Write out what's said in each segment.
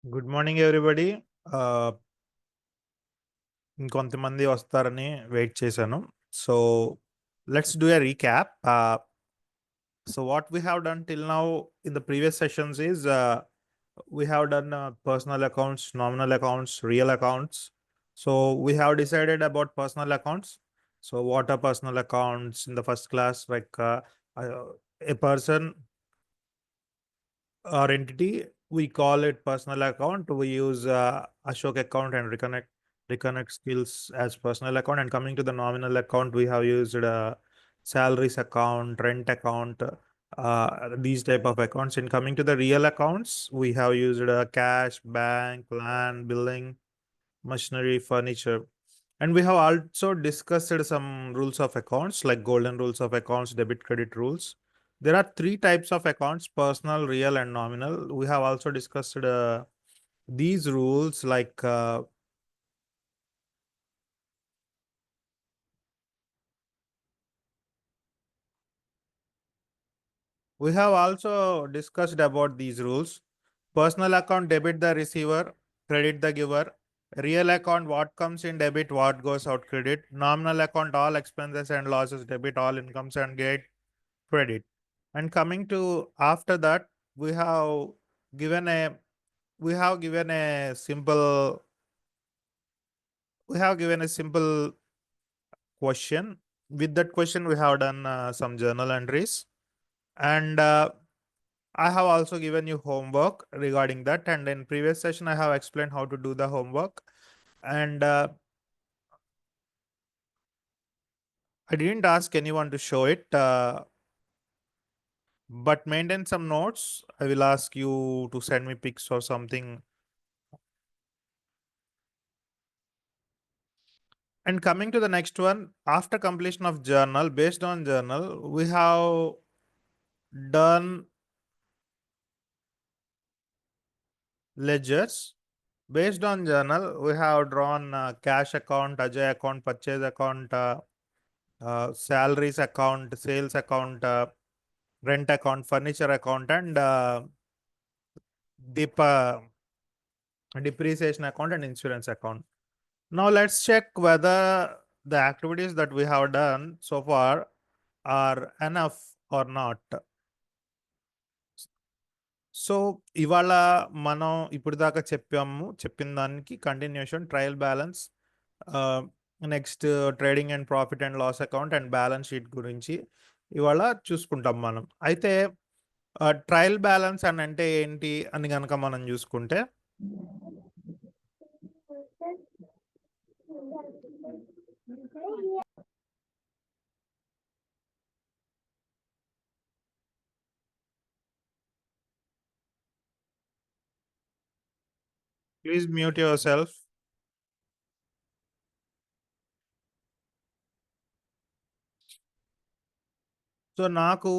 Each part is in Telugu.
Good morning everybody. ఆహ్, ఇంకొంతమంది వస్తారని వెయిట్ చేశాను. So, let's do a recap. So what we have done till now in the previous sessions is, we have done personal accounts, nominal accounts, real accounts. So we have decided about personal accounts. So what are personal accounts in the first class? Like uh, a person or entity, we call it personal account. We use Ashok account and reconnect skills as personal account. And coming to the nominal account, we have used salaries account, rent account, these type of accounts. And coming to the real accounts, we have used cash, bank, land, billing, machinery, furniture. And we have also discussed some rules of accounts like golden rules of accounts, debit credit rules. There are three types of accounts: personal, real, and nominal. We have also discussed these rules like we have also discussed about these rules. Personal account, debit the receiver, credit the giver. Real account, what comes in debit, what goes out credit. Nominal account, all expenses and losses debit, all incomes and get credit. And coming to after that, we have given a we have given a simple we have given a simple question. With that question, we have done some journal entries, and I have also given you homework regarding that. And in previous session, I have explained how to do the homework, and I didn't ask anyone to show it. But maintain some notes. I will ask you to send me pics or something. And coming to the next one, after completion of journal, based on journal, we have done ledgers. Based on journal, we have drawn cash account, Ajay account, purchase account, salaries account, sales account, rent account, furniture account, and depreciation account and insurance account. Now let's check whether the activities that we have done so far are enough or not. So ఇవాళ మనం ఇప్పటిదాకా చెప్పిన దానికి continuation trial balance, next trading and profit and loss account and balance sheet గురించి ఇవాళ చూసుకుంటాం మనం. అయితే ట్రయల్ బ్యాలెన్స్ అని అంటే ఏంటి అని కనుక మనం చూసుకుంటే, please mute your self. So నాకు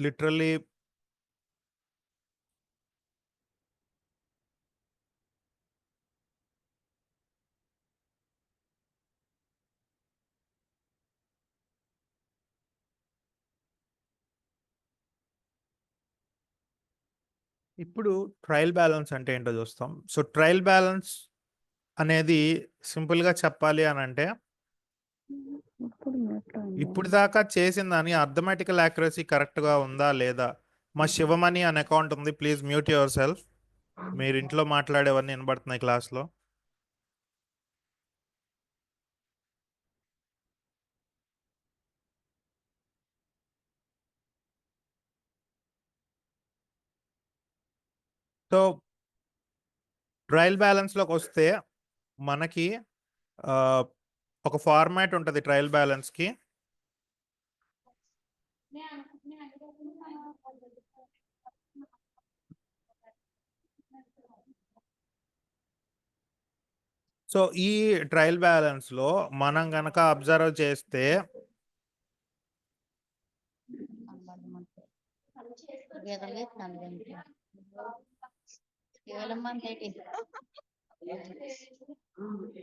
లిటరల్లీ ఇప్పుడు ట్రయల్ బ్యాలెన్స్ అంటే ఏంటో చూస్తాం. సో ట్రయల్ బ్యాలెన్స్ అనేది సింపుల్‌గా చెప్పాలి అనంటే, ఇప్పటిదాకా చేసిన దాని అర్థమెటికల్ యాక్యురసీ కరెక్ట్‌గా ఉందా లేదా? మా శివమణి అనే అకౌంట్ ఉంది. Please mute your self. మీరు ఇంట్లో మాట్లాడేవన్నీ వినబడుతున్నాయి క్లాస్‌లో. సో ట్రయల్ బ్యాలెన్స్‌లోకొస్తే మనకి ఆహ్, ఒక ఫార్మాట్ ఉంటది ట్రయల్ బ్యాలెన్స్‌కి. సో ఈ ట్రయల్ బ్యాలెన్స్‌లో మనం గనక అబ్జర్వ్ చేస్తే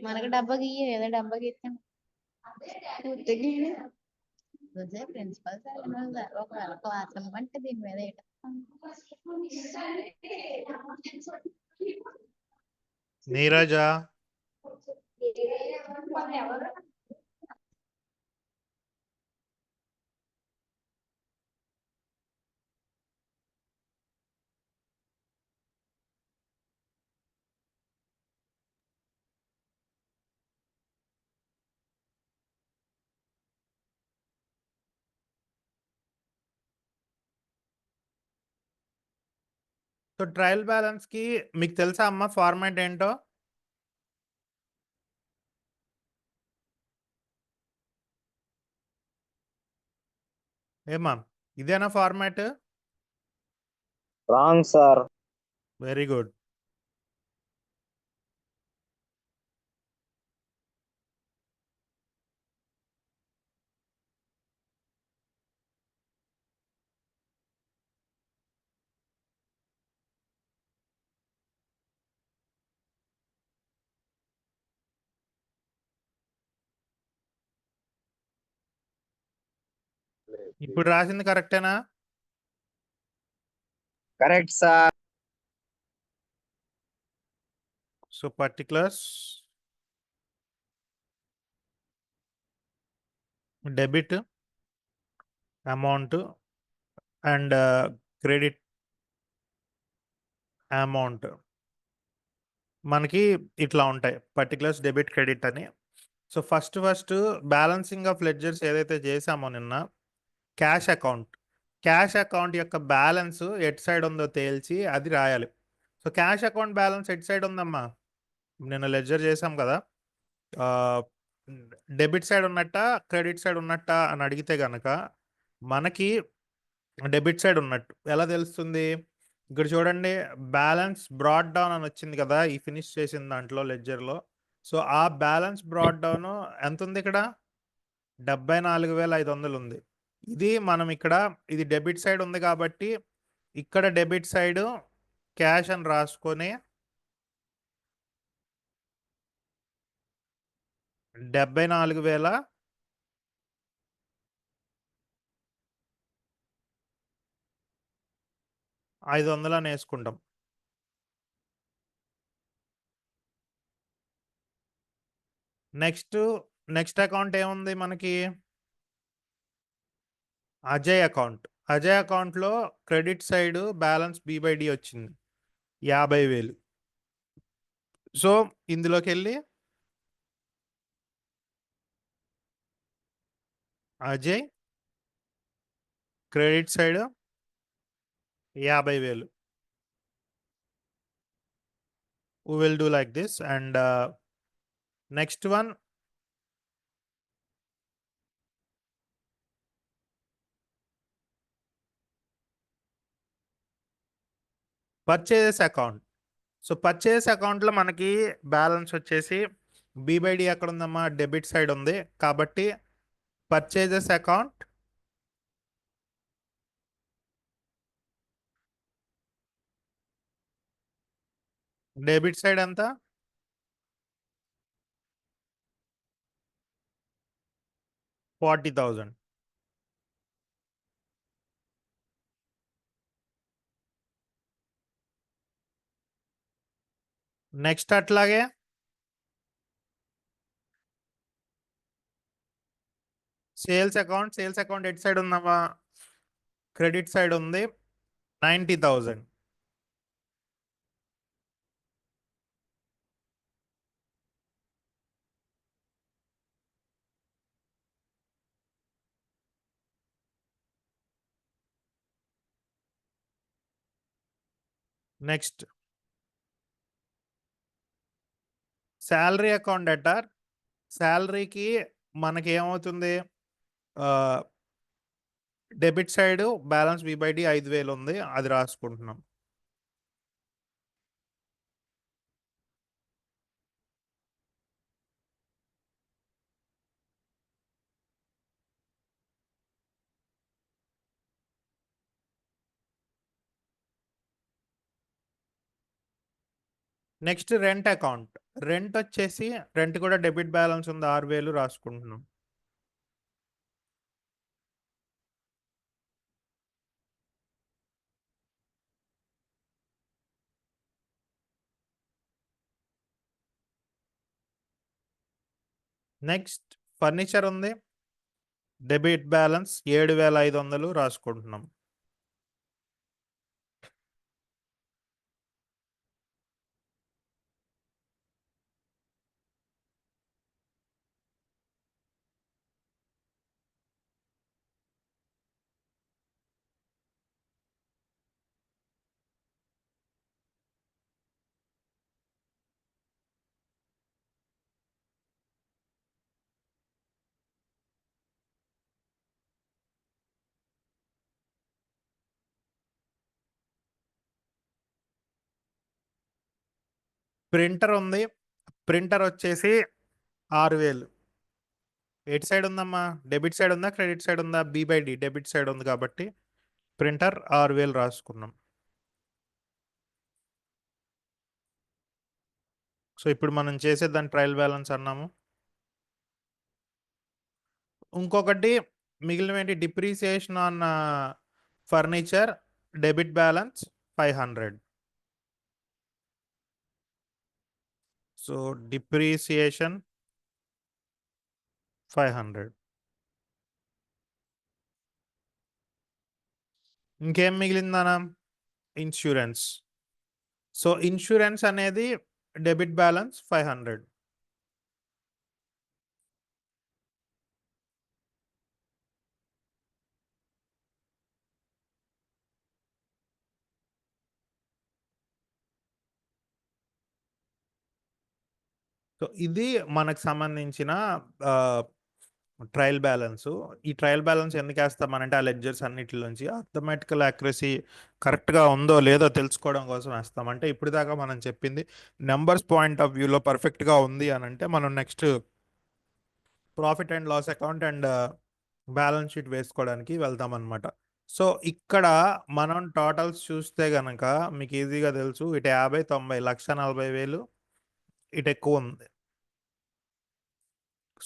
మనకు డబ్బకి ఏదో డబ్బకి ఇచ్చాం ప్రిన్సిపల్ సార్ ఒకవేళ క్లాస్ ఇవ్వమంటే దీని మీద నీరజ. సో ట్రయల్ బ్యాలెన్స్ కి మీకు తెలుసా అమ్మ ఫార్మాట్ ఏంటో? ఏమా ఇదేనా format? Wrong sir. Very good. ఇప్పుడు రాసింది కరెక్టేనా? Correct sir. So particulars debit amount and credit amount మనకి ఇట్లా ఉంటాయి, పర్టికులర్స్ డెబిట్ క్రెడిట్ అని. So first balancing of ledgers ఏదైతే చేసామో నిన్న, క్యాష్ అకౌంట్ యొక్క బ్యాలెన్స్ ఎట్ సైడ్ ఉందో తేల్చి అది రాయాలి. So cash account balance at side ఉందమ్మా? నిన్న లెడ్జర్ చేసాం కదా, డెబిట్ సైడ్ ఉన్నట్ట క్రెడిట్ సైడ్ ఉన్నట్ట అని అడిగితే గనక మనకి డెబిట్ సైడ్ ఉన్నట్టు ఎలా తెలుస్తుంది? ఇక్కడ చూడండి, బ్యాలెన్స్ బ్రాడ్ డౌన్ అని వచ్చింది కదా ఈ ఫినిష్ చేసిన దాంట్లో లెడ్జర్లో. సో ఆ బ్యాలెన్స్ బ్రాడ్ డౌన్ ఎంత ఉంది ఇక్కడ? 74,500 ఉంది. ఇది మనం ఇక్కడ ఇది డెబిట్ సైడ్ ఉంది కాబట్టి ఇక్కడ డెబిట్ సైడ్ క్యాష్ అని రాసుకొని 74,500 అని వేసుకుంటాం. నెక్స్ట్ అకౌంట్ ఏముంది మనకి? అజయ్ అకౌంట్లో క్రెడిట్ సైడ్ బ్యాలెన్స్ బి/డి వచ్చింది 50,000. సో ఇందులోకి వెళ్ళి Ajay credit side 50,000. we will do like this. And next one, purchases account. So purchases అకౌంట్లో మనకి బ్యాలెన్స్ వచ్చేసి బి/డి ఎక్కడ ఉందమ్మా? డెబిట్ సైడ్ ఉంది కాబట్టి పర్చేజెస్ అకౌంట్ డెబిట్ సైడ్ ఎంత? 40,000. నెక్స్ట్ అట్లాగే సేల్స్ అకౌంట్ ఎట్ సైడ్ ఉందమ్మా? క్రెడిట్ సైడ్ ఉంది 90,000. నెక్స్ట్ శాలరీ అకౌంట్ డెటార్. శాలరీకి మనకి ఏమవుతుంది? డెబిట్ సైడ్ బ్యాలెన్స్ బి/డి 5,000 ఉంది, అది రాసుకుంటున్నాం. Next rent account. రెంట్ వచ్చేసి రెంట్ కూడా డెబిట్ బ్యాలెన్స్ ఉంది 6,000 రాసుకుంటున్నాం. నెక్స్ట్ ఫర్నిచర్ ఉంది, డెబిట్ బ్యాలెన్స్ 7,500 రాసుకుంటున్నాం. ప్రింటర్ ఉంది, ప్రింటర్ వచ్చేసి 6,000. ఎటు సైడ్ ఉందమ్మా? డెబిట్ సైడ్ ఉందా, క్రెడిట్ సైడ్ ఉందా? B/D డెబిట్ సైడ్ ఉంది కాబట్టి ప్రింటర్ 6,000 రాసుకున్నాం. సో ఇప్పుడు మనం చేసే దాని ట్రయల్ బ్యాలెన్స్ అన్నాము. ఇంకొకటి మిగిలిన depreciation on furniture, debit balance 500. So depreciation 500. ఇంకేం మిగిలిందనా? ఇన్సూరెన్స్. సో ఇన్సూరెన్స్ అనేది డెబిట్ బ్యాలెన్స్ 500. సో ఇది మనకు సంబంధించిన ట్రయల్ బ్యాలెన్స్. ఈ ట్రయల్ బ్యాలెన్స్ ఎందుకు వేస్తామనంటే ఆ లెడ్జర్స్ అన్నిటిలోంచి అథమెటికల్ యాక్యురసీ కరెక్ట్గా ఉందో లేదో తెలుసుకోవడం కోసం వేస్తాం. అంటే ఇప్పుడు దాకా మనం చెప్పింది నెంబర్స్ పాయింట్ ఆఫ్ వ్యూలో పర్ఫెక్ట్గా ఉంది అని అంటే మనం next profit and loss account and balance sheet వేసుకోవడానికి వెళ్తాం అనమాట. సో ఇక్కడ మనం టోటల్స్ చూస్తే గనక మీకు ఈజీగా తెలుసు, ఇటు 50, 90, 1,40,000 ఇటు ఎక్కువ ఉంది.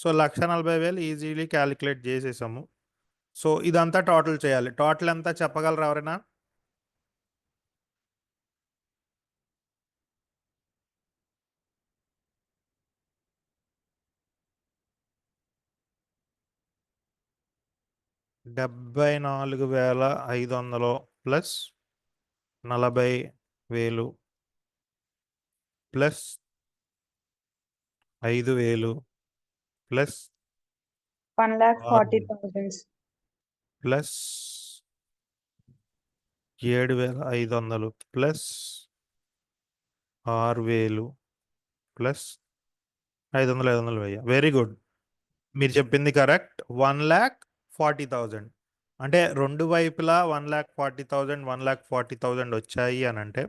సో 1,40,000 ఈజీలీ క్యాలిక్యులేట్ చేసేసాము. సో ఇదంతా టోటల్ చేయాలి. టోటల్ ఎంత చెప్పగలరా ఎవరైనా? $74,500 plus 40,000 plus 5,000 plus 1,40,000. Plus 7,500 plus 6,000 plus 500, 500, 1000. Very good, మీరు చెప్పింది కరెక్ట్. 1,40,000 అంటే రెండు వైపులా 1,40,000, 1,40,000 వచ్చాయి అని అంటే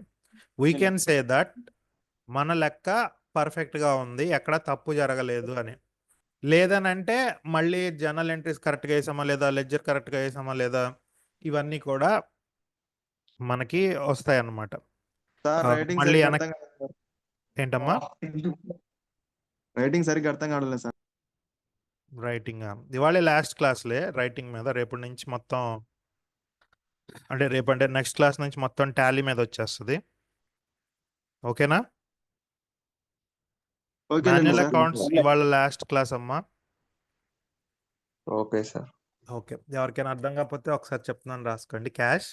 వీ కెన్ సే దట్ మన లెక్క పర్ఫెక్ట్గా ఉంది, ఎక్కడ తప్పు జరగలేదు అని. లేదనంటే మళ్ళీ జర్నల్ ఎంట్రీస్ కరెక్ట్గా వేసామా లేదా, లెడ్జర్ కరెక్ట్గా వేసామా లేదా, ఇవన్నీ కూడా మనకి వస్తాయి అన్నమాట. మళ్ళీ వెనక్కి ఏంటమ్మా? రైటింగ్ సరిగ్గా అర్థం కావట్లేదు సార్. రైటింగ్ ఇవాళ లాస్ట్ క్లాస్లే రైటింగ్ మీద, రేపటి నుంచి మొత్తం అంటే రేపంటే నెక్స్ట్ క్లాస్ నుంచి మొత్తం టాలీ మీద వచ్చేస్తుంది. ఓకేనా? మాన్యువల్ అకౌంట్స్ ఇవాళ లాస్ట్ క్లాస్ అమ్మా. Okay sir. ఓకే, ఎవరికైనా అర్థం కాకపోతే ఒకసారి చెప్తున్నాను రాసుకోండి. Cash,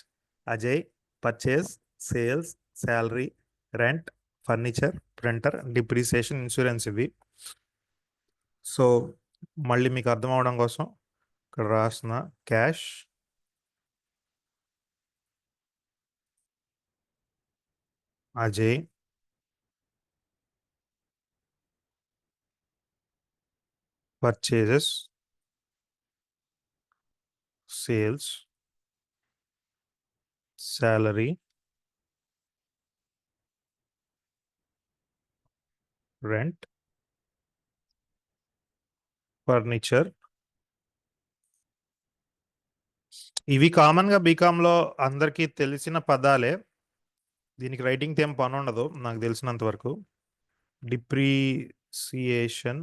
Ajay, purchase, sales, salary, rent, furniture, printer, depreciation, insurance ఇవి. సో మళ్ళీ మీకు అర్థం అవడం కోసం ఇక్కడ రాసిన cash, Ajay, purchases, sales, salary, rent, furniture. ఇవి కామన్గా బీకామ్లో అందరికీ తెలిసిన పదాలే, దీనికి రైటింగ్ ఏం పని ఉండదు నాకు తెలిసినంత వరకు. డిప్రిసియేషన్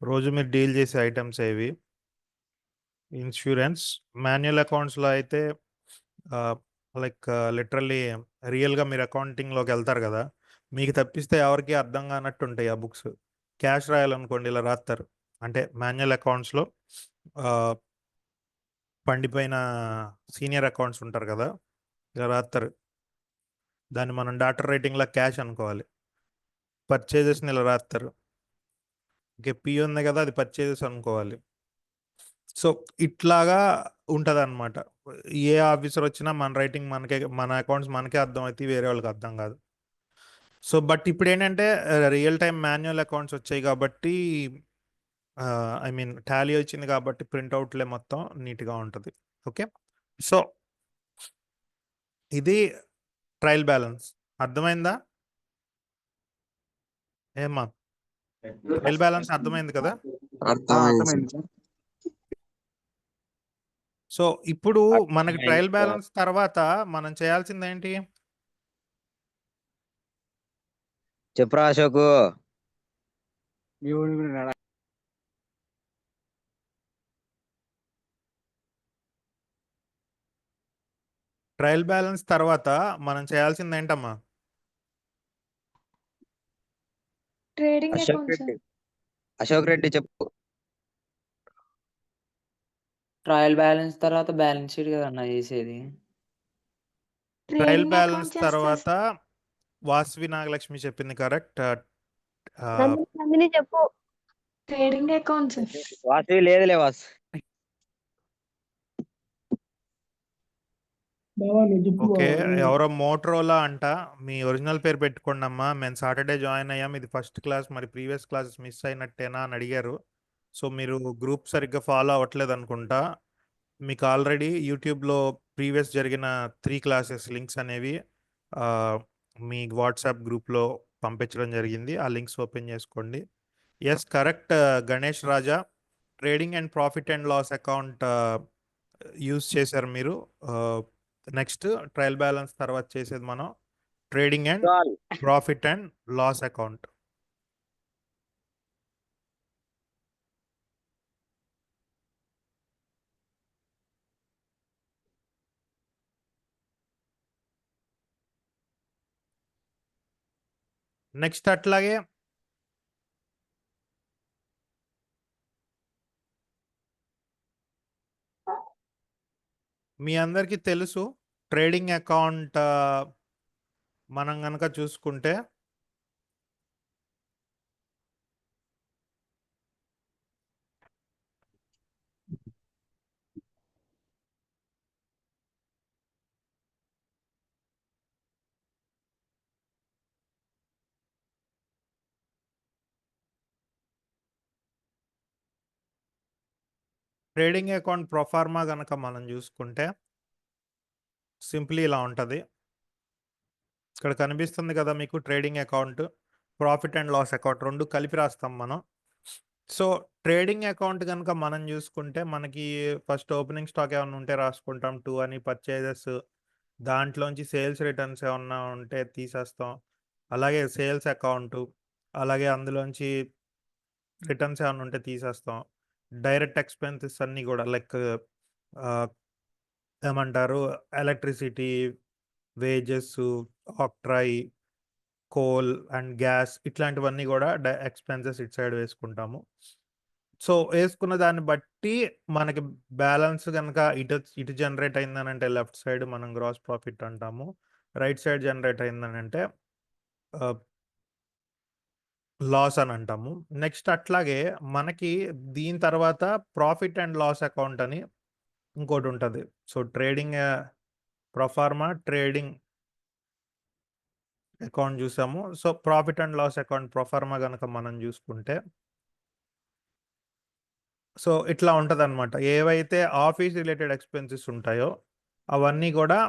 రోజు మీరు డీల్ చేసే ఐటమ్స్ ఏవి. ఇన్సూరెన్స్ మాన్యువల్ అకౌంట్స్లో అయితే లైక్ లిటరల్లీ రియల్గా మీరు అకౌంటింగ్లోకి వెళ్తారు కదా, మీకు తప్పిస్తే ఎవరికి అర్థం కానట్టు ఉంటాయి ఆ బుక్స్. క్యాష్ రాయాలనుకోండి ఇలా రాస్తారు, అంటే మాన్యువల్ అకౌంట్స్లో పండిపోయిన సీనియర్ అకౌంట్స్ ఉంటారు కదా, ఇలా రాస్తారు. దాన్ని మనం డాటర్ రైటింగ్లో క్యాష్ అనుకోవాలి. పర్చేజెస్ని ఇలా రాస్తారు. ఇంకే పి ఉంది కదా, అది పర్చేజెస్ అనుకోవాలి. సో ఇట్లాగా ఉంటుంది అనమాట. ఏ ఆఫీసర్ వచ్చినా మన రైటింగ్ మనకే, మన అకౌంట్స్ మనకే అర్థం అవుతాయి, వేరే వాళ్ళకి అర్థం కాదు. సో బట్ ఇప్పుడు ఏంటంటే రియల్ టైం మాన్యువల్ అకౌంట్స్ వచ్చాయి కాబట్టి, ఐ మీన్ టాలీ వచ్చింది కాబట్టి ప్రింట్అవుట్లే మొత్తం నీట్గా ఉంటుంది. ఓకే, సో ఇది ట్రయల్ బ్యాలెన్స్. అర్థమైందా ఏమా? ట్రయల్ బ్యాలెన్స్ అర్థమైంది కదా. అర్థమైంది. సో ఇప్పుడు మనకి అర్థమైంది ట్రయల్ సార్. బ్యాలెన్స్ తర్వాత మనం చేయాల్సింది ఏంటి? చెప్పురా అశోకు. ట్రయల్ బ్యాలెన్స్ తర్వాత మనం చేయాల్సింది ఏంటమ్మా? Trading Ashok account sir. Reddy Ashok Reddy చెప్పు. ట్రయల్ బ్యాలెన్స్ తర్వాత బ్యాలెన్స్ షీట్ కదా అన్న చేసేది. ట్రయల్ ట్రేడింగ్ బ్యాలెన్స్ అకౌంట్ చేస్తారు తర్వాత సార్. వాసవి నాగలక్ష్మి చెప్పింది కరెక్ట్. నందిని చెప్పు. Trading account sir. వాసు లేదులే వాసు. ఓకే, ఎవరో మోటరోలా అంట. మీ ఒరిజినల్ పేరు పెట్టుకోండి అమ్మా. మేము సాటర్డే జాయిన్ అయ్యాం, ఇది ఫస్ట్ క్లాస్, మరి ప్రీవియస్ క్లాసెస్ మిస్ అయినట్టేనా అని అడిగారు. సో మీరు గ్రూప్ సరిగ్గా ఫాలో అవ్వట్లేదు అనుకుంటా. మీకు ఆల్రెడీ యూట్యూబ్లో ప్రీవియస్ జరిగిన 3 క్లాసెస్ లింక్స్ అనేవి మీ వాట్సాప్ గ్రూప్లో పంపించడం జరిగింది. ఆ లింక్స్ ఓపెన్ చేసుకోండి. Yes correct Ganesh Raja, trading and profit and loss account use చేశారు మీరు. నెక్స్ట్ ట్రయల్ బ్యాలెన్స్ తర్వాత చేసేది మనం trading and profit and loss account. Next అట్లాగే మీ అందరికీ తెలుసు ట్రేడింగ్ అకౌంట్ మనం కనుక చూసుకుంటే ట్రేడింగ్ అకౌంట్ ప్రొఫార్మా కనుక మనం చూసుకుంటే సింప్లీ ఇలా ఉంటుంది. ఇక్కడ కనిపిస్తుంది కదా మీకు trading account, profit and loss account రెండు కలిపి రాస్తాం మనం. సో ట్రేడింగ్ అకౌంట్ కనుక మనం చూసుకుంటే మనకి ఫస్ట్ ఓపెనింగ్ స్టాక్ ఏమైనా ఉంటే రాసుకుంటాం, 2 అని పర్చేజెస్, దాంట్లోంచి సేల్స్ రిటర్న్స్ ఏమన్నా ఉంటే తీసేస్తాం, అలాగే సేల్స్ అకౌంట్, అలాగే అందులోంచి రిటర్న్స్ ఏమైనా ఉంటే తీసేస్తాం. డైరెక్ట్ ఎక్స్పెన్సెస్ అన్నీ కూడా లైక్ ఏమంటారు, electricity, wages, octroi, coal and gas, ఇట్లాంటివన్నీ కూడా ఎక్స్పెన్సెస్ ఇటు సైడ్ వేసుకుంటాము. సో వేసుకున్న దాన్ని బట్టి మనకి బ్యాలెన్స్ కనుక ఇటు జనరేట్ అయిందని అంటే లెఫ్ట్ సైడ్ మనం గ్రాస్ ప్రాఫిట్ అంటాము, రైట్ సైడ్ జనరేట్ అయిందని అంటే లాస్ అని అంటాము. నెక్స్ట్ అట్లాగే మనకి దీని తర్వాత ప్రాఫిట్ అండ్ లాస్ అకౌంట్ అని ఇంకోటి ఉంటుంది. So trading proforma trading account చూసాము. So profit and loss account proforma కనుక మనం చూసుకుంటే సో ఇట్లా ఉంటుంది అనమాట. ఏవైతే ఆఫీస్ రిలేటెడ్ ఎక్స్పెన్సెస్ ఉంటాయో అవన్నీ కూడా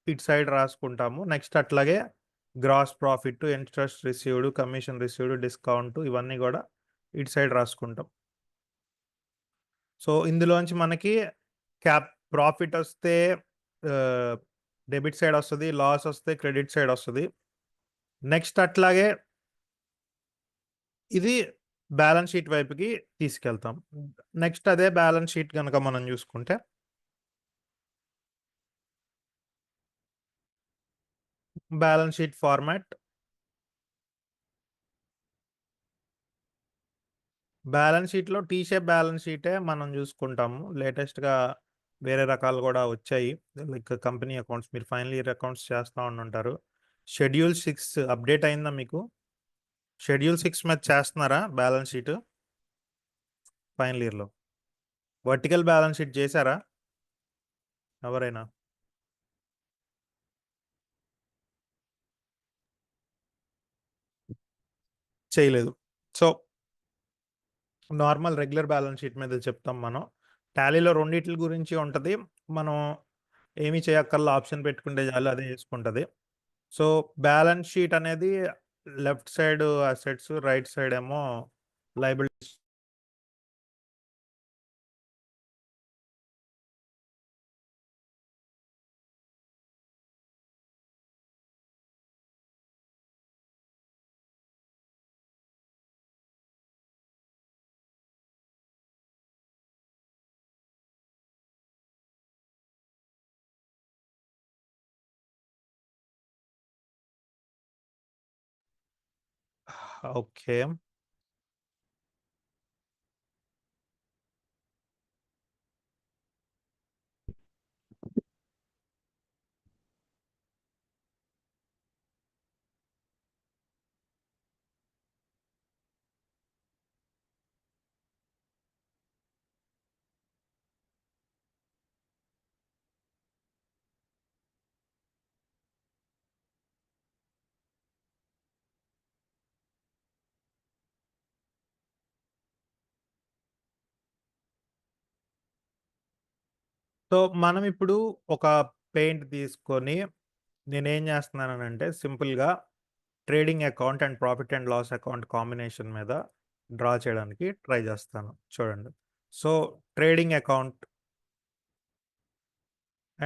ఇటు సైడ్ రాసుకుంటాము. నెక్స్ట్ అట్లాగే gross profit, interest received, commission received, discount, ఇవన్నీ కూడా ఇటు సైడ్ రాసుకుంటాం. సో ఇందులోంచి మనకి ప్రాఫిట్ వస్తే డెబిట్ సైడ్ వస్తుంది, లాస్ వస్తే క్రెడిట్ సైడ్ వస్తుంది. నెక్స్ట్ అట్లాగే ఇది బ్యాలెన్స్ షీట్ వైపుకి తీసుకెళ్తాం. నెక్స్ట్ అదే బ్యాలెన్స్ షీట్ కనుక మనం చూసుకుంటే బ్యాలెన్స్ షీట్ ఫార్మాట్ బ్యాలెన్స్ షీట్లో టీ షేప్ బ్యాలెన్స్ షీటే మనం చూసుకుంటాము. లేటెస్ట్గా వేరే రకాలు కూడా వచ్చాయి. లైక్ కంపెనీ అకౌంట్స్, మీరు ఫైనల్ ఇయర్ అకౌంట్స్ చేస్తూ ఉంటుంటారు. షెడ్యూల్ 6 అప్డేట్ అయిందా మీకు? షెడ్యూల్ 6 మీద చేస్తున్నారా బ్యాలెన్స్ షీట్ ఫైనల్ ఇయర్లో? వర్టికల్ బ్యాలెన్స్ షీట్ చేశారా ఎవరైనా? చేయలేదు. So normal regular balance sheet మీద చెప్తాం మనం. టాలీలో రెండిట్ల గురించి ఉంటుంది. మనం ఏమీ చేయక్కర్లా, ఆప్షన్ పెట్టుకుంటే చాలు, అదే చేసుకుంటుంది. సో బ్యాలెన్స్ షీట్ అనేది left side assets, right side ఏమో లైబిలిటీస్. ఓకే. సో మనం ఇప్పుడు ఒక పెయింట్ తీసుకొని నేనేం చేస్తున్నానంటే సింపుల్గా trading account and profit and loss account combination మీద డ్రా చేయడానికి ట్రై చేస్తాను. చూడండి. So trading account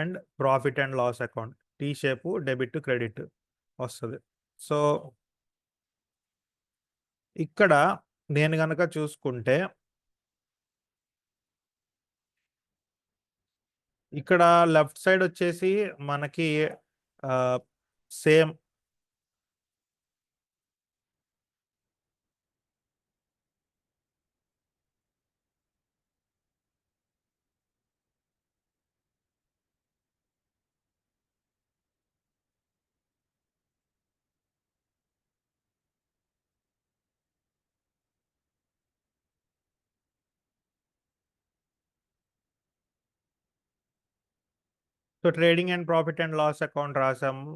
and profit and loss account T shape debit credit వస్తుంది. సో ఇక్కడ నేను కనుక చూసుకుంటే ఇక్కడ లెఫ్ట్ సైడ్ వచ్చేసి మనకి same so trading and profit and loss account రాసాము.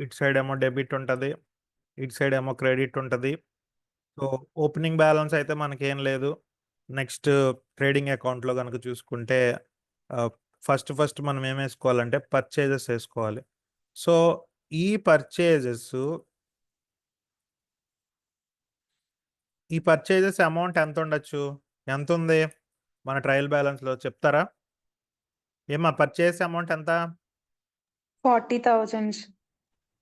ఇటు సైడ్ ఏమో డెబిట్ ఉంటుంది, ఇటు సైడ్ ఏమో క్రెడిట్ ఉంటుంది. సో ఓపెనింగ్ బ్యాలెన్స్ అయితే మనకేం లేదు. నెక్స్ట్ ట్రేడింగ్ అకౌంట్లో కనుక చూసుకుంటే ఫస్ట్ మనం ఏం వేసుకోవాలంటే పర్చేజెస్ వేసుకోవాలి. సో ఈ పర్చేజెస్ అమౌంట్ ఎంత ఉండొచ్చు? ఎంత ఉంది మన ట్రయల్ బ్యాలెన్స్లో చెప్తారా? ఏమా పర్చేస్ అమౌంట్ ఎంత? 40,000.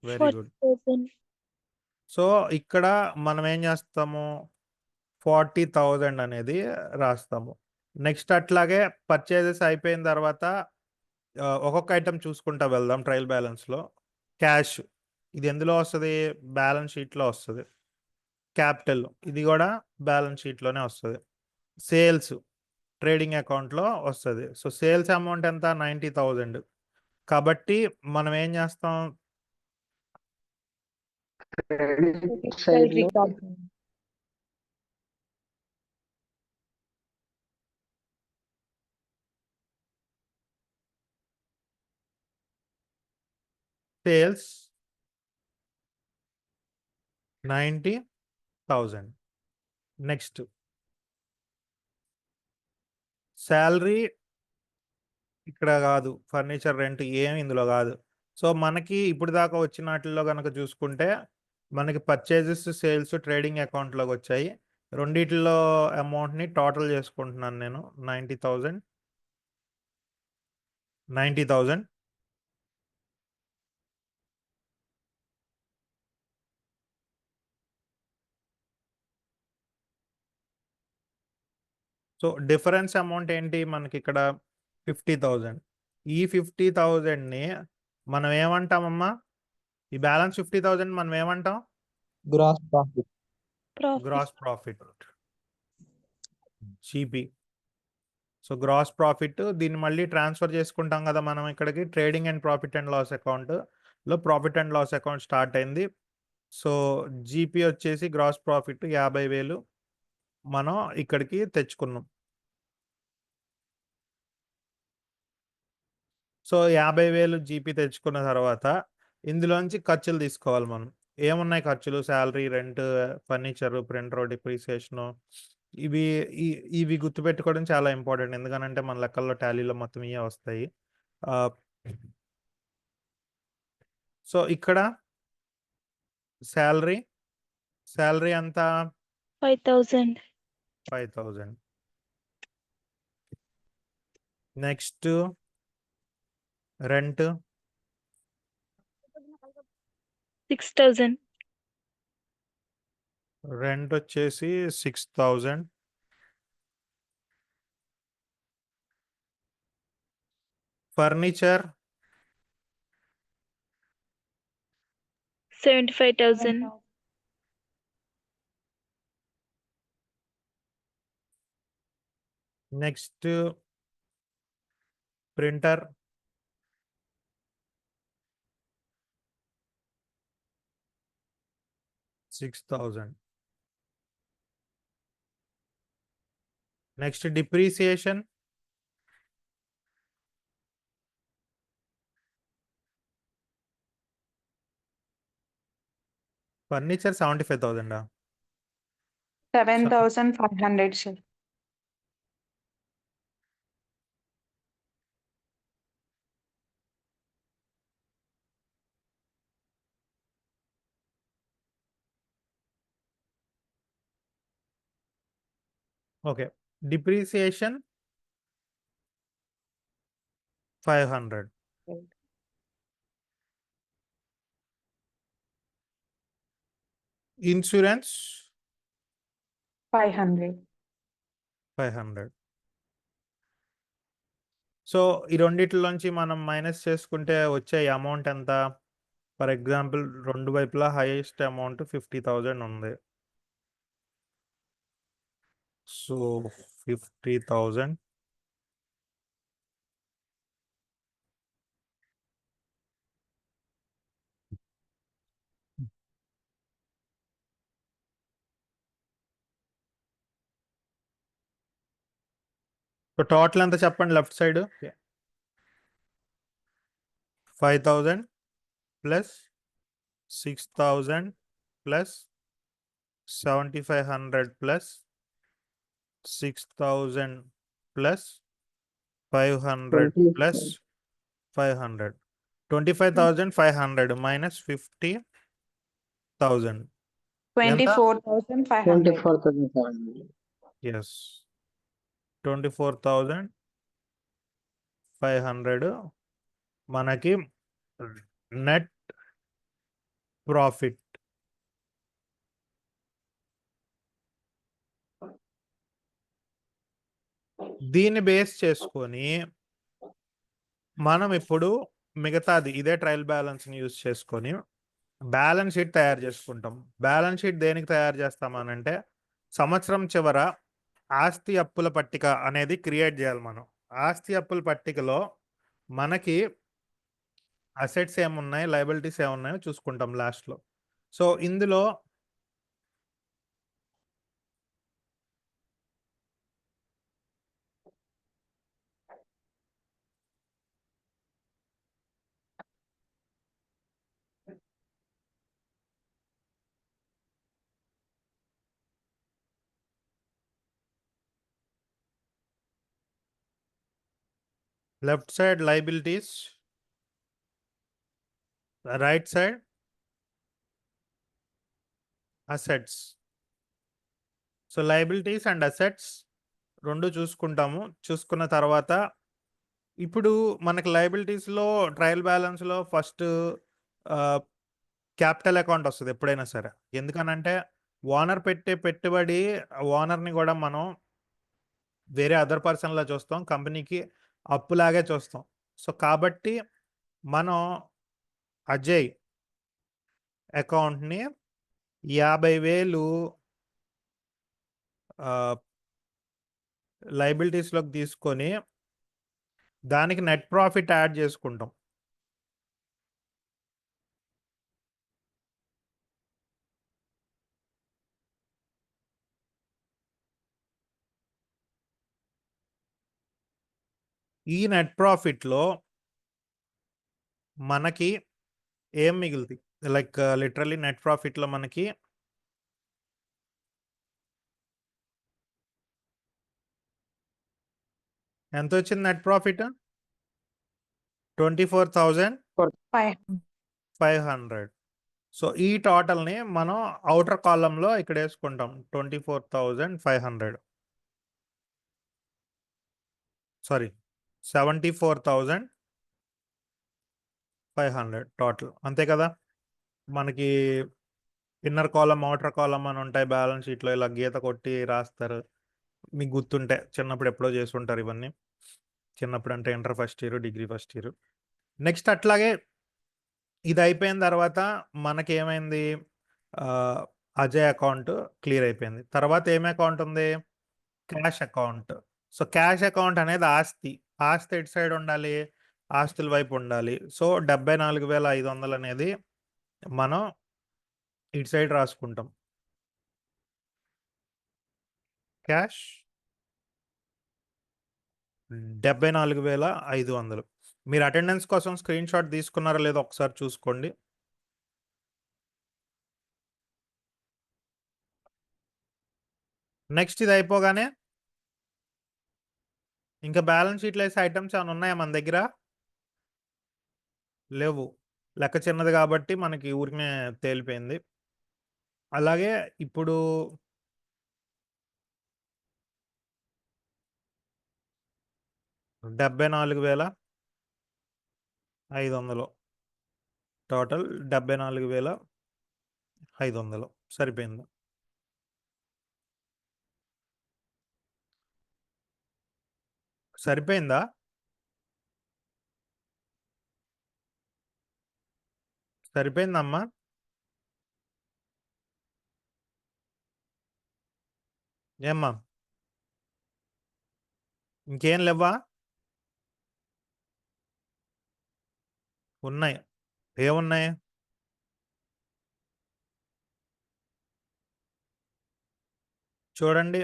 Very good. సో ఇక్కడ మనం ఏం చేస్తాము, 40,000 అనేది రాస్తాము. నెక్స్ట్ అట్లాగే పర్చేజెస్ అయిపోయిన తర్వాత ఒక్కొక్క ఐటమ్ చూసుకుంటా వెళ్దాం. ట్రయల్ బ్యాలెన్స్లో క్యాష్ ఇది ఎందులో వస్తుంది? బ్యాలెన్స్ షీట్లో వస్తుంది. క్యాపిటల్ ఇది కూడా బ్యాలెన్స్ షీట్లోనే వస్తుంది. సేల్స్ ట్రేడింగ్ అకౌంట్లో వస్తుంది. సో సేల్స్ అమౌంట్ ఎంత? 90,000. కాబట్టి మనం ఏం చేస్తాం, సేల్స్ 90,000. నెక్స్ట్ శాలరీ ఇక్కడ కాదు, ఫర్నిచర్ రెంట్ ఏమి ఇందులో కాదు. సో మనకి ఇప్పుడు దాకా వచ్చిన వాటిల్లో కనుక చూసుకుంటే మనకి పర్చేజెస్, సేల్స్ ట్రేడింగ్ అకౌంట్లోకి వచ్చాయి. రెండిట్లో అమౌంట్ని టోటల్ చేసుకుంటున్నాను నేను. 90,000 సో డిఫరెన్స్ అమౌంట్ ఏంటి మనకి ఇక్కడ? 50,000. ఈ 50,000ని మనం ఏమంటామమ్మా? ఈ బ్యాలెన్స్ 50,000 మనం ఏమంటాం? Gross profit. Gross profit. GP. So gross profit దీన్ని మళ్ళీ ట్రాన్స్ఫర్ చేసుకుంటాం కదా మనం ఇక్కడికి trading and profit and loss అకౌంట్లో profit and loss account start అయింది. సో జీపీ వచ్చేసి గ్రాస్ ప్రాఫిట్ 50,000 మనం ఇక్కడికి తెచ్చుకున్నాం. సో 50,000 జీపీ తెచ్చుకున్న తర్వాత ఇందులోంచి ఖర్చులు తీసుకోవాలి మనం. ఏమున్నాయి ఖర్చులు? Salary, rent, furniture, printer, depreciation. ఇవి గుర్తుపెట్టుకోవడం చాలా ఇంపార్టెంట్. ఎందుకనంటే మన లెక్కల్లో టాలీలో మొత్తం ఇవే వస్తాయి. సో ఇక్కడ శాలరీ అంతా 5,000. 5,000. Next rent 6,000. రెంట్ వచ్చేసి 6,000. Furniture 75,000. Next printer 6,000. Next depreciation furniture 75,000. 7,500, sir. Okay. Depreciation 500. Insurance 500. 500. So ఈ రెండిట్లోంచి మనం మైనస్ చేసుకుంటే వచ్చే అమౌంట్ ఎంత? ఫర్ ఎగ్జాంపుల్ రెండు వైపులా హైయెస్ట్ అమౌంట్ 50,000 ఉంది. సో 50,000 సో టోటల్ ఎంత చెప్పండి left side? 5,000 plus 6,000 plus 7,500 plus 6,000 plus 500 plus 500. 25,500 minus 50,000. 24,500. Yes 24,500 మనకి నెట్ ప్రాఫిట్. దీన్ని బేస్ చేసుకొని మనం ఇప్పుడు మిగతాది ఇదే ట్రయల్ బ్యాలెన్స్ని యూజ్ చేసుకొని బ్యాలెన్స్ షీట్ తయారు చేసుకుంటాం. బ్యాలెన్స్ షీట్ దేనికి తయారు చేస్తామనంటే సంవత్సరం చివర ఆస్తి అప్పుల పట్టిక అనేది క్రియేట్ చేయాలి మనం. ఆస్తి అప్పుల పట్టికలో మనకి అసెట్స్ ఏమున్నాయి, లయబిలిటీస్ ఏమున్నాయో చూసుకుంటాం లాస్ట్లో. సో ఇందులో left side liabilities, right side assets. So liabilities and assets రెండు చూసుకుంటాము. చూసుకున్న తర్వాత ఇప్పుడు మనకి లయబిలిటీస్లో ట్రయల్ బ్యాలెన్స్లో ఫస్ట్ క్యాపిటల్ అకౌంట్ వస్తుంది ఎప్పుడైనా సరే. ఎందుకనంటే ఓనర్ పెట్టే పెట్టుబడి ఓనర్ని కూడా మనం వేరే అదర్ పర్సన్లా చూస్తాం, కంపెనీకి అప్పులాగే చూస్తాం. సో కాబట్టి మనం అజయ్ అకౌంట్ని 50,000 లయబిలిటీస్లోకి తీసుకొని దానికి నెట్ ప్రాఫిట్ యాడ్ చేసుకుంటాం. ఈ నెట్ ప్రాఫిట్లో మనకి ఏం మిగులుతుంది? లైక్ లిటరలీ నెట్ ప్రాఫిట్లో మనకి ఎంత వచ్చింది నెట్ ప్రాఫిట్? 24,500. సో ఈ టోటల్ని మనం అవుటర్ కాలంలో ఇక్కడ వేసుకుంటాం. 24,500 సారీ 74,500 టోటల్, అంతే కదా? మనకి ఇన్నర్ కాలం అవుటర్ కాలం అని ఉంటాయి బ్యాలెన్స్ షీట్లో, ఇలా గీత కొట్టి రాస్తారు. మీకు గుర్తుంటే చిన్నప్పుడు ఎప్పుడో చేసుంటారు ఇవన్నీ. చిన్నప్పుడు అంటే inter first year, degree first year. Next అట్లాగే ఇది అయిపోయిన తర్వాత మనకేమైంది? అజయ్ అకౌంట్ క్లియర్ అయిపోయింది. తర్వాత ఏం అకౌంట్ ఉంది? Cash account. So cash account అనేది ఆస్తి. ఆస్తి ఎటు సైడ్ ఉండాలి? ఆస్తుల వైపు ఉండాలి. సో 74,500 అనేది మనం ఇటు సైడ్ రాసుకుంటాం. క్యాష్ 74,500. మీరు అటెండెన్స్ కోసం స్క్రీన్ షాట్ తీసుకున్నారో లేదో ఒకసారి చూసుకోండి. నెక్స్ట్ ఇది అయిపోగానే ఇంకా బ్యాలెన్స్ షీట్లో వేసే ఐటమ్స్ ఏమైనా ఉన్నాయా మన దగ్గర? లేవు. లెక్క చిన్నది కాబట్టి మనకి ఊరికనే తేలిపోయింది. అలాగే ఇప్పుడు $74,500 టోటల్ 74,500 సరిపోయింది. సరిపోయిందా? సరిపోయిందమ్మా? ఏమ్మా ఇంకేం లేవా? ఉన్నాయి. ఏమున్నాయి? చూడండి.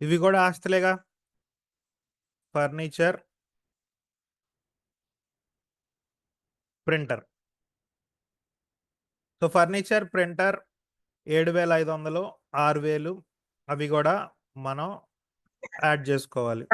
ఇవి కూడా ఆస్తులేగా. Furniture, printer. So furniture, printer 7,500, 6,000 అవి కూడా మనం యాడ్ చేసుకోవాలి.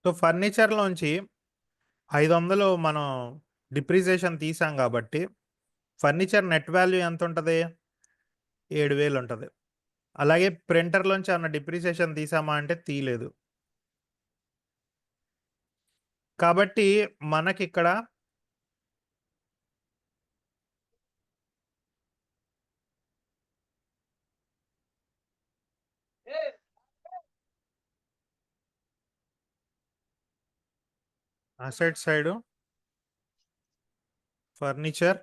సో ఫర్నిచర్లోంచి 500 మనం డిప్రిసియేషన్ తీసాం కాబట్టి ఫర్నిచర్ నెట్ వాల్యూ ఎంత ఉంటుంది? 7,000 ఉంటుంది. అలాగే ప్రింటర్లోంచి ఏమన్నా డిప్రిసియేషన్ తీసామా అంటే తీయలేదు. కాబట్టి మనకి ఇక్కడ asset side furniture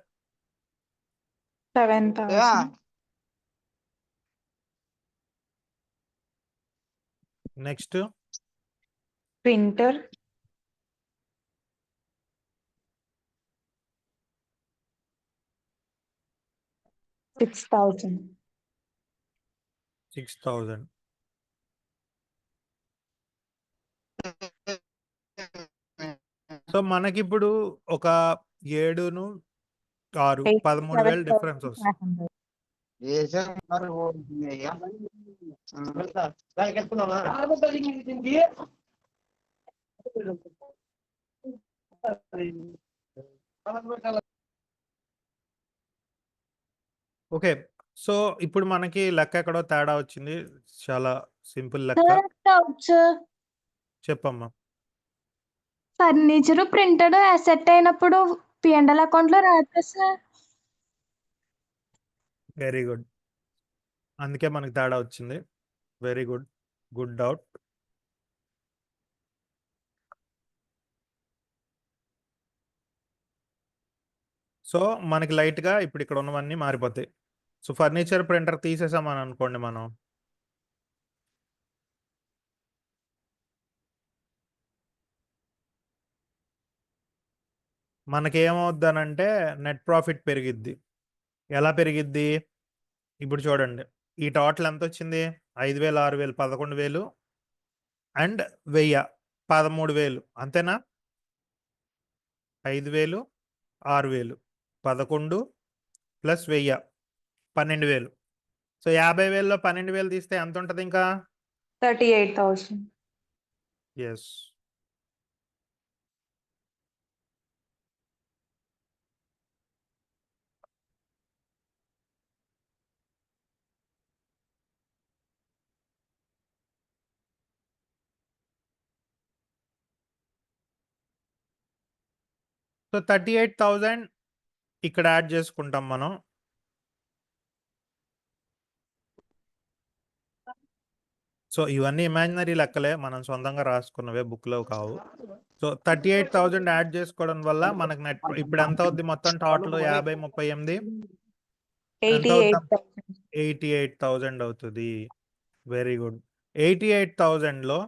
7,000. Next Printer 6,000. 6,000. So మనకిప్పుడు ఒక 7, 6, 13,000 డిఫరెన్స్ వస్తుంది. 500. ఓకే. సో ఇప్పుడు మనకి లెక్క ఎక్కడో తేడా వచ్చింది. చాలా సింపుల్ లెక్క. డౌట్ సార్, చెప్పమ్మా. ఫర్నిచర్ ప్రింటెడ్ అసెట్ అయినప్పుడు P&L అకౌంట్ లో రాదు కదా సార్. Very good. అందుకే మనకి తేడా వచ్చింది. Very good. Good doubt. So మనకి లైట్గా ఇప్పుడు ఇక్కడ ఉన్నవన్నీ మారిపోతాయి. సో ఫర్నిచర్ ప్రింటర్ తీసేసామని అనుకోండి మనం. మనకేమవుద్దనంటే నెట్ ప్రాఫిట్ పెరిగిద్ది. ఎలా పెరిగిద్ది? ఇప్పుడు చూడండి, ఈ టోటల్ ఎంత వచ్చింది? 5,000, 6,000, 11,000 అండ్ 1000, 13,000 అంతేనా? 5,000, 6,000, 11 ప్లస్ 1000, 12,000. సో 50,000లో 12,000 తీస్తే ఎంత ఉంటుంది ఇంకా? 38,000. ఎస్. సో 38,000 ఇక్కడ యాడ్ చేసుకుంటాం మనం. సో ఇవన్నీ ఇమాజినరీ లెక్కలే, మనం సొంతంగా రాసుకున్నవే, బుక్లో కావు. సో 38,000 యాడ్ చేసుకోవడం వల్ల మనకు నెట్ ఇప్పుడు ఎంత అవుద్ది? మొత్తం టోటల్ 50, 38 ఎంత అవుతుంది? 88,000 అవుతుంది. Very good. 88,000లో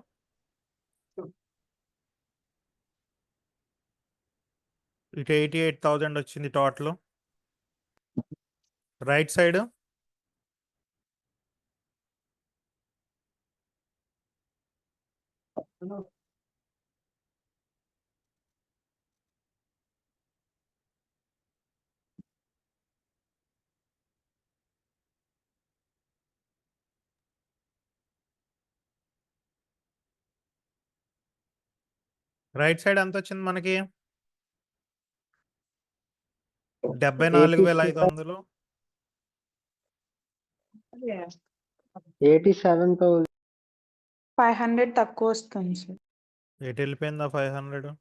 ఇటు 88,000 వచ్చింది టోటల్. రైట్ సైడ్ ఎంత వచ్చింది మనకి? 74,500. 87,000. 500 తక్కువ వస్తుంది సార్. ఎటు వెళ్ళిపోయిందా 500?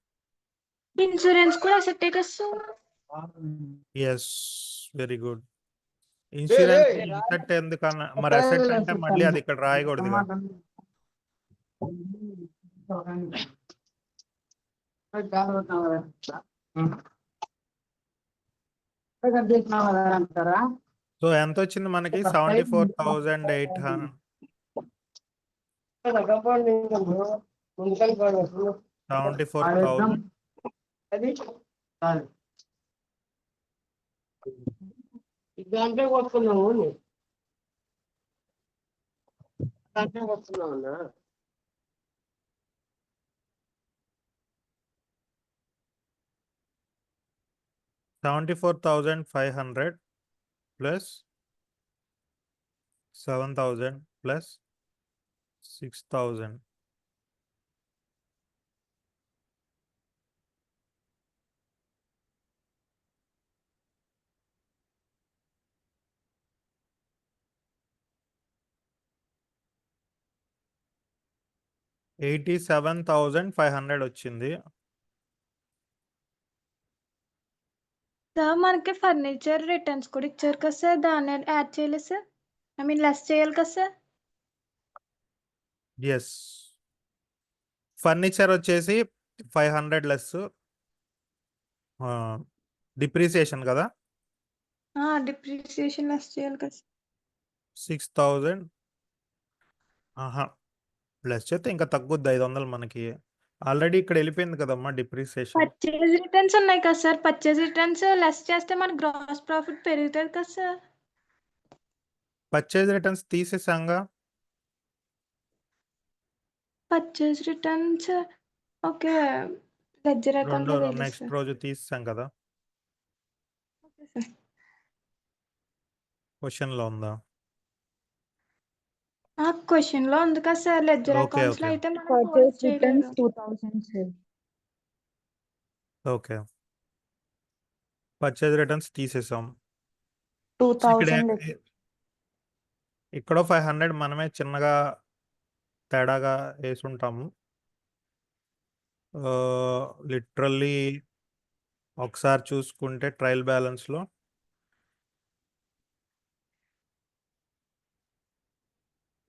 ఇన్సూరెన్స్ కూడా అసెట్ కదా sir. Yes, very good. Insurance asset ఎందుకన్నా? మరి అసెట్ అంటే మళ్ళీ అది ఇక్కడ రాయకూడదు. సో ఎంత వచ్చింది మనకి? 74,800. 74,000. $74,500 plus 7,000 plus 6,000. $87,500 వచ్చింది. సార్ మనకి ఫర్నిచర్ రిటర్న్స్ కూడా ఇచ్చారు కదా సార్, దాన్ని యాడ్ చేయలేదు సార్. ఐ మీన్ లెస్ చేయాలి కదా సార్. ఎస్. ఫర్నిచర్ వచ్చేసి 500 లెస్ డిప్రిసియేషన్ కదా. డిప్రిసియేషన్ లెస్ చేయాలి కదా సార్. 6,000 ప్లస్ చేస్తే ఇంకా తగ్గుద్ది 500 మనకి. ఆల్రెడీ ఇక్కడ వెళ్ళిపోయింది కదమ్మా డిప్రిసియేషన్. పర్చేజ్ రిటర్న్స్ ఉన్నాయి కదా సార్, పర్చేజ్ రిటర్న్స్ లెస్ చేస్తే మన గ్రాస్ ప్రాఫిట్ పెరుగుతుంది కదా సార్. పర్చేజ్ రిటర్న్స్ తీసేసాంగా. Purchase returns okay, ledger account లో నెక్స్ట్ రోజు తీసేసాం కదా. క్వశ్చన్ లో ఉందా? క్వశ్చన్ లో ఉంది కదా సార్, లెడ్జర్ అకౌంట్స్ లో అయితే మనం Purchase returns చేయలేదు. 2,000 సార్. ఓకే, పర్చేజ్ రిటర్న్స్ తీసేసాం. 2,000 ఇక్కడో 500 మనమే చిన్నగా తేడాగా వేసుంటాము. లిటరల్లీ ఒకసారి చూసుకుంటే ట్రయల్ బ్యాలెన్స్లో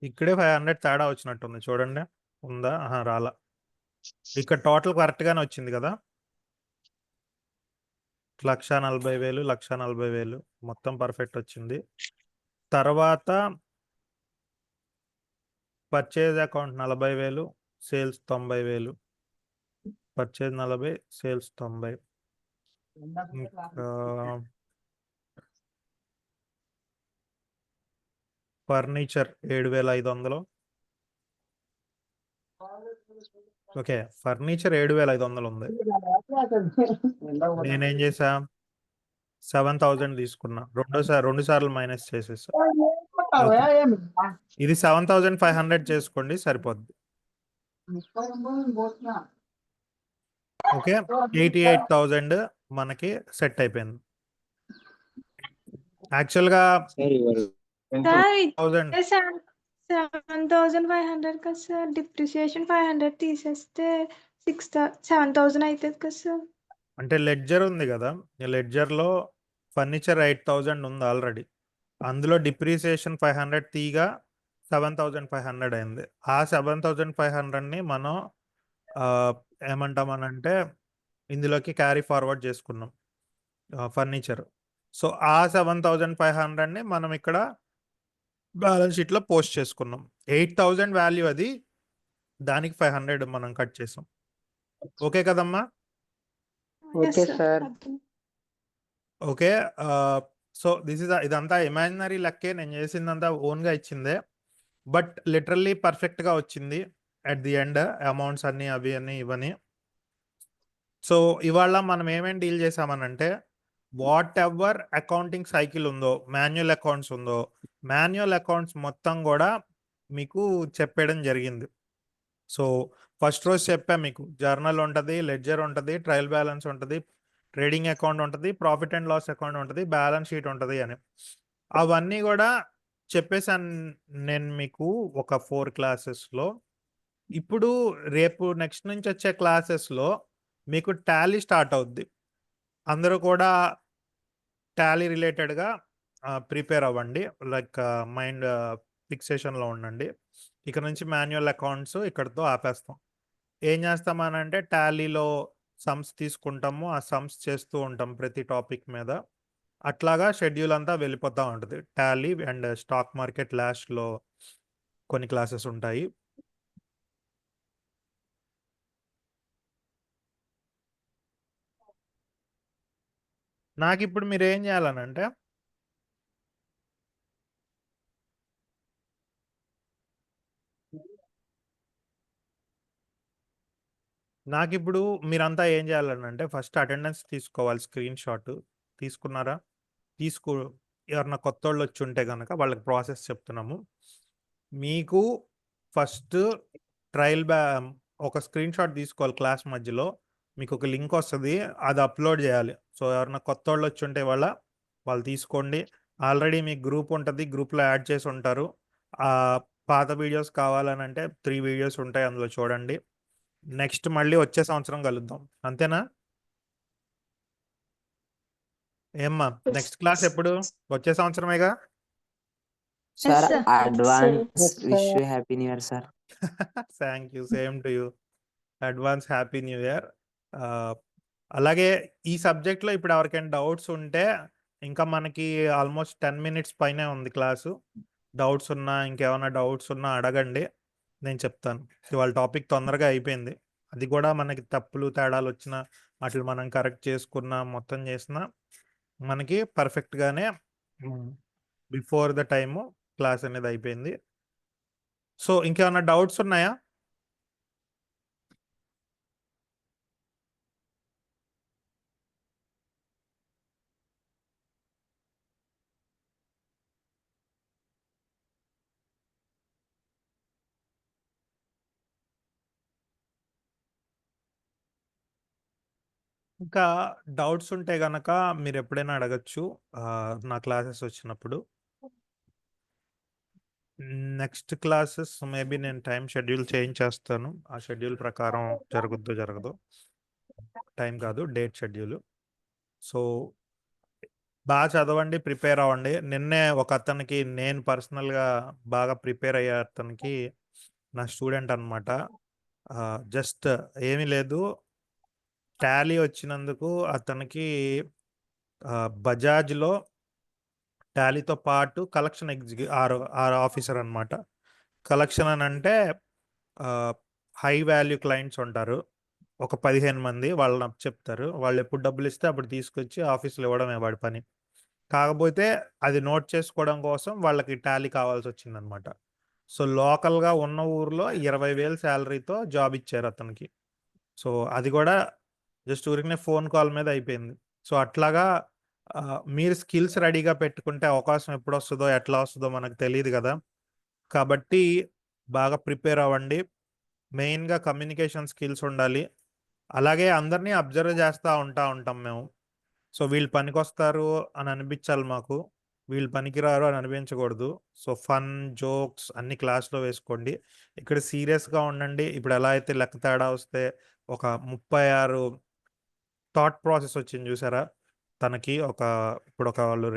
ఇక్కడే 500 తేడా వచ్చినట్టుంది చూడండి. ఉందా? రాలా. ఇక్కడ టోటల్ కరెక్ట్గానే వచ్చింది కదా. 1,40,000 1,40,000 మొత్తం పర్ఫెక్ట్ వచ్చింది. తర్వాత purchase account 40,000, sales 90,000. Purchase 40, sales 90. ఇంకా ఫర్నిచర్ 7,500. ఓకే, ఫర్నిచర్ 7,500 ఉంది. నేనేం చేసా, 7,000 తీసుకున్నా. రెండు సార్లు మైనస్ చేసేసా. ఇది 7,500 చేసుకోండి సరిపోద్ది. ఓకే, 88,000 మనకి సెట్ అయిపోయింది. యాక్చువల్గా సార్ 1000 7,500 కదా సార్. డిప్రిసియేషన్ 500 తీసేస్తే 7,000 అవుతుంది కదా సార్. అంటే లెడ్జర్ ఉంది కదా, లెడ్జర్లో ఫర్నిచర్ 8,000 ఉంది ఆల్రెడీ. అందులో డిప్రిసియేషన్ 500 తీగా 7,500 అయింది. ఆ 7,500ని మనం ఏమంటామనంటే ఇందులోకి క్యారీ ఫార్వర్డ్ చేసుకున్నాం ఫర్నిచర్. సో ఆ 7,500ని మనం ఇక్కడ బ్యాలెన్స్ షీట్లో పోస్ట్ చేసుకున్నాం. 8,000 వాల్యూ అది, దానికి 500 మనం కట్ చేసాం. ఓకే కదమ్మా? Okay sir. ఓకే. సో ఇదంతా ఇమాజినరీ లెక్కే, నేను చేసిందంతా ఓన్గా ఇచ్చిందే. బట్ లిటరల్లీ పర్ఫెక్ట్గా వచ్చింది అట్ ది ఎండ్, అమౌంట్స్ అన్నీ అవి అన్నీ ఇవన్నీ. సో ఇవాళ మనం ఏమేమి డీల్ చేసామనంటే, వాట్ ఎవర్ అకౌంటింగ్ సైకిల్ ఉందో, మాన్యువల్ అకౌంట్స్ ఉందో, మాన్యువల్ అకౌంట్స్ మొత్తం కూడా మీకు చెప్పేయడం జరిగింది. సో ఫస్ట్ రోజు చెప్పా మీకు, జర్నల్ ఉంటుంది, లెడ్జర్ ఉంటుంది, ట్రయల్ బ్యాలెన్స్ ఉంటుంది, ట్రేడింగ్ అకౌంట్ ఉంటుంది, ప్రాఫిట్ అండ్ లాస్ అకౌంట్ ఉంటుంది, బ్యాలెన్స్ షీట్ ఉంటుంది అని. అవన్నీ కూడా చెప్పేసాను నేను మీకు ఒక 4 క్లాసెస్లో. ఇప్పుడు రేపు నెక్స్ట్ నుంచి వచ్చే క్లాసెస్లో మీకు టాలీ స్టార్ట్ అవుద్ది. అందరూ కూడా టాలీ రిలేటెడ్గా ప్రిపేర్ అవ్వండి. లైక్ మైండ్ ఫిక్సేషన్లో ఉండండి. ఇక నుంచి మాన్యువల్ అకౌంట్స్ ఇక్కడితో ఆపేస్తాం. ఏం చేస్తామనంటే టాలీలో సమ్స్ తీసుకుంటాము, ఆ సమ్స్ చేస్తూ ఉంటాం ప్రతి టాపిక్ మీద. అట్లాగా షెడ్యూల్ అంతా వెళ్ళిపోతూ ఉంటుంది. టాలీ అండ్ స్టాక్ మార్కెట్ లాస్ట్లో కొన్ని క్లాసెస్ ఉంటాయి. నాకు ఇప్పుడు మీరు ఏం చేయాలనంటే, నాకు ఇప్పుడు మీరంతా ఏం చేయాలనంటే, ఫస్ట్ అటెండెన్స్ తీసుకోవాలి. స్క్రీన్ షాట్ తీసుకున్నారా? ఎవరన్నా కొత్త వాళ్ళు వచ్చి ఉంటే కనుక వాళ్ళకి ప్రాసెస్ చెప్తున్నాము. మీకు ఫస్ట్ ట్రయల్ ఒక స్క్రీన్ షాట్ తీసుకోవాలి. క్లాస్ మధ్యలో మీకు ఒక లింక్ వస్తుంది, అది అప్లోడ్ చేయాలి. సో ఎవరన్నా కొత్త వాళ్ళు వచ్చి ఉంటే వాళ్ళు తీసుకోండి. ఆల్రెడీ మీకు గ్రూప్ ఉంటుంది, గ్రూప్లో యాడ్ చేసి ఉంటారు. పాత వీడియోస్ కావాలని అంటే 3 వీడియోస్ ఉంటాయి, అందులో చూడండి. నెక్స్ట్ మళ్ళీ వచ్చే సంవత్సరం కలుద్దాం, అంతేనా? ఏమ్మా, నెక్స్ట్ క్లాస్ ఎప్పుడు? వచ్చే సంవత్సరమేగా? Sir sir. Advance Yes, sir. Wish you happy new year sir. Thank you, same to you. Advance happy new year. అలాగే ఈ సబ్జెక్ట్లో ఇప్పుడు ఎవరికైనా డౌట్స్ ఉంటే, ఇంకా మనకి ఆల్మోస్ట్ 10 minutes పైనే ఉంది క్లాసు. డౌట్స్ ఉన్నా, ఇంకేమైనా డౌట్స్ ఉన్నా అడగండి, నేను చెప్తాను. ఇవాళ టాపిక్ తొందరగా అయిపోయింది. అది కూడా మనకి తప్పులు తేడాలు వచ్చిన వాటిని మనం కరెక్ట్ చేసుకున్న, మొత్తం చేసిన మనకి పర్ఫెక్ట్గానే బిఫోర్ ద టైము క్లాస్ అనేది అయిపోయింది. సో ఇంకేమైనా డౌట్స్ ఉన్నాయా? ఇంకా డౌట్స్ ఉంటే గనక మీరు ఎప్పుడైనా అడగచ్చు నా క్లాసెస్ వచ్చినప్పుడు. నెక్స్ట్ క్లాసెస్ మేబీ నేను టైం షెడ్యూల్ చేంజ్ చేస్తాను. ఆ షెడ్యూల్ ప్రకారం జరుగుద్దో జరగదో, టైం కాదు డేట్ షెడ్యూల్. సో బాగా చదవండి, ప్రిపేర్ అవ్వండి. నిన్నే ఒక అతనికి నేను పర్సనల్గా బాగా ప్రిపేర్ అయ్యే అతనికి నా స్టూడెంట్ అనమాట. జస్ట్ ఏమీ లేదు, టాలీ వచ్చినందుకు అతనికి బజాజ్లో టాలీతో పాటు కలెక్షన్ ఆర్ ఆఫీసర్ అనమాట. కలెక్షన్ అని అంటే హై వాల్యూ క్లయింట్స్ ఉంటారు, ఒక 15 మంది. వాళ్ళని చెప్తారు, వాళ్ళు ఎప్పుడు డబ్బులు ఇస్తే అప్పుడు తీసుకొచ్చి ఆఫీస్లో ఇవ్వడమే వాడి పని. కాకపోతే అది నోట్ చేసుకోవడం కోసం వాళ్ళకి టాలీ కావాల్సి వచ్చిందనమాట. సో లోకల్గా ఉన్న ఊర్లో 20,000 శాలరీతో జాబ్ ఇచ్చారు అతనికి. సో అది కూడా జస్ట్ ఊరికనే ఫోన్ కాల్ మీద అయిపోయింది. సో అట్లాగా మీరు స్కిల్స్ రెడీగా పెట్టుకుంటే అవకాశం ఎప్పుడు వస్తుందో ఎట్లా వస్తుందో మనకు తెలియదు కదా. కాబట్టి బాగా ప్రిపేర్ అవ్వండి. మెయిన్గా కమ్యూనికేషన్ స్కిల్స్ ఉండాలి. అలాగే అందరినీ అబ్జర్వ్ చేస్తూ ఉంటాం మేము. సో వీళ్ళు పనికొస్తారు అని అనిపించాలి మాకు, వీళ్ళు పనికిరారు అని అనిపించకూడదు. సో ఫన్ జోక్స్ అన్ని క్లాస్లో వేసుకోండి. ఇక్కడ సీరియస్గా ఉండండి. ఇప్పుడు ఎలా అయితే లెక్క తేడా వస్తే ఒక 36 థాట్ ప్రాసెస్ వచ్చింది చూసారా తనకి. ఇప్పుడు ఒక వాళ్ళు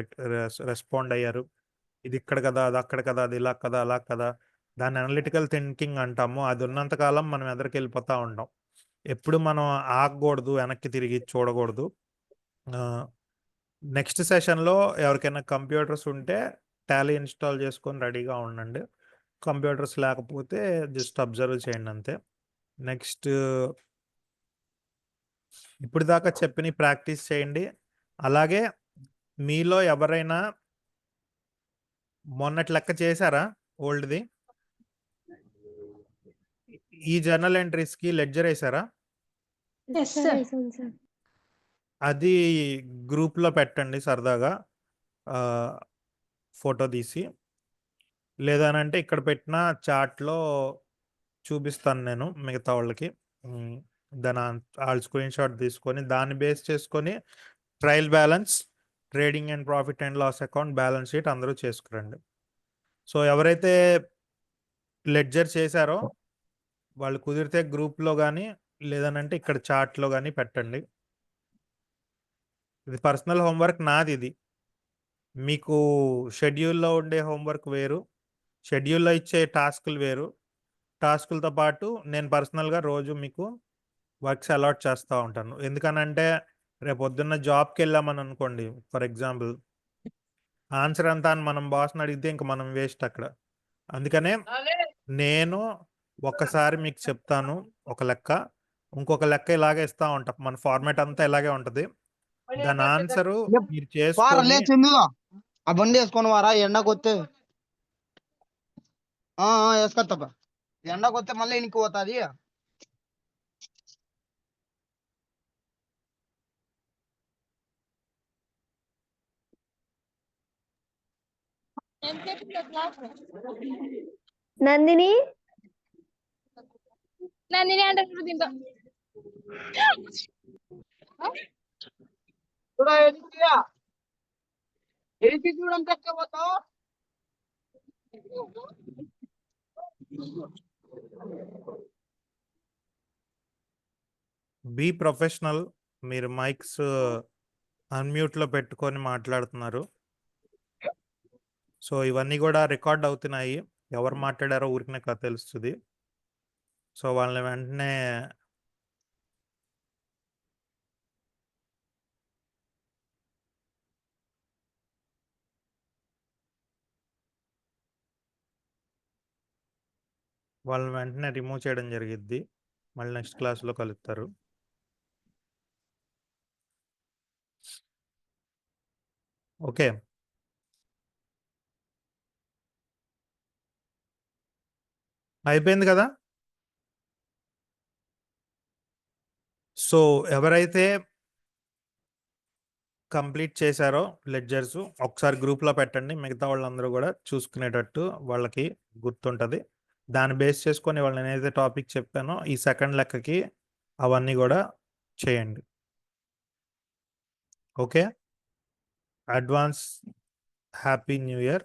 రెస్పాండ్ అయ్యారు, ఇది ఇక్కడ కదా, అది అక్కడ కదా, అది ఇలా కదా, అలా కదా. దాన్ని అనలిటికల్ థింకింగ్ అంటాము. అది ఉన్నంతకాలం మనం ఎదరికి వెళ్ళిపోతూ ఉంటాం. ఎప్పుడు మనం ఆగకూడదు, వెనక్కి తిరిగి చూడకూడదు. నెక్స్ట్ సెషన్లో ఎవరికైనా కంప్యూటర్స్ ఉంటే టాలీ ఇన్స్టాల్ చేసుకొని రెడీగా ఉండండి. కంప్యూటర్స్ లేకపోతే జస్ట్ అబ్జర్వ్ చేయండి అంతే. నెక్స్ట్ ఇప్పుడు దాకా చెప్పిన ప్రాక్టీస్ చేయండి. అలాగే మీలో ఎవరైనా మొన్నటి లెక్క చేశారా ఓల్డ్ది? ఈ జర్నల్ ఎంట్రీస్కి లెడ్జర్ వేసారా? Yes sir. అది గ్రూప్లో పెట్టండి సరదాగా, ఫోటో తీసి. లేదనంటే ఇక్కడ పెట్టిన చాట్లో చూపిస్తాను నేను మిగతా వాళ్ళకి. వాళ్ళ స్క్రీన్ షాట్ తీసుకొని దాన్ని బేస్ చేసుకొని trial balance, trading and profit and loss account, balance sheet అందరూ చేసుకురండి. సో ఎవరైతే లెడ్జర్ చేశారో వాళ్ళు కుదిరితే గ్రూప్లో కానీ లేదనంటే ఇక్కడ చాట్లో కానీ పెట్టండి. ఇది పర్సనల్ హోంవర్క్ నాది. ఇది మీకు షెడ్యూల్లో ఉండే హోంవర్క్ వేరు, షెడ్యూల్లో ఇచ్చే టాస్కులు వేరు. టాస్కులతో పాటు నేను పర్సనల్గా రోజు మీకు వర్క్స్ అలాట్ చేస్తూ ఉంటాను. ఎందుకనంటే రేపు పొద్దున్న జాబ్కి వెళ్ళామని అనుకోండి, ఫర్ ఎగ్జాంపుల్ ఆన్సర్ అంతా అని మనం బాస్ని అడిగితే ఇంక మనం వేస్ట్ అక్కడ. అందుకనే నేను ఒక్కసారి మీకు చెప్తాను ఒక లెక్క, ఇంకొక లెక్క ఇలాగే ఇస్తూ ఉంటాం. మన ఫార్మాట్ అంతా ఇలాగే ఉంటుంది. దాని ఆన్సరు మీరు చేసుకొని ఆ బండి వేసుకొని వారా ఎండకొస్తే వేసుకొస్తా. ఎండకొస్తే మళ్ళీ ఇంటికి పోతుంది. నందిని అంటే తింటా. చూడండి పోతావు. Be professional. మీరు మైక్స్ అన్మ్యూట్లో పెట్టుకొని మాట్లాడుతున్నారు. సో ఇవన్నీ కూడా రికార్డ్ అవుతున్నాయి. ఎవరు మాట్లాడారో ఊరికనే కదా తెలుస్తుంది. సో వాళ్ళని వెంటనే రిమూవ్ చేయడం జరిగిద్ది. మళ్ళీ నెక్స్ట్ క్లాస్లో కలుపుతారు. ఓకే, అయిపోయింది కదా. సో ఎవరైతే కంప్లీట్ చేశారో లెడ్జర్స్ ఒకసారి గ్రూప్లో పెట్టండి. మిగతా వాళ్ళందరూ కూడా చూసుకునేటట్టు వాళ్ళకి గుర్తుంటుంది. దాన్ని బేస్ చేసుకొని వాళ్ళు నేనైతే టాపిక్ చెప్పానో ఈ సెకండ్ లెక్కకి అవన్నీ కూడా చేయండి. Okay, advance happy new year.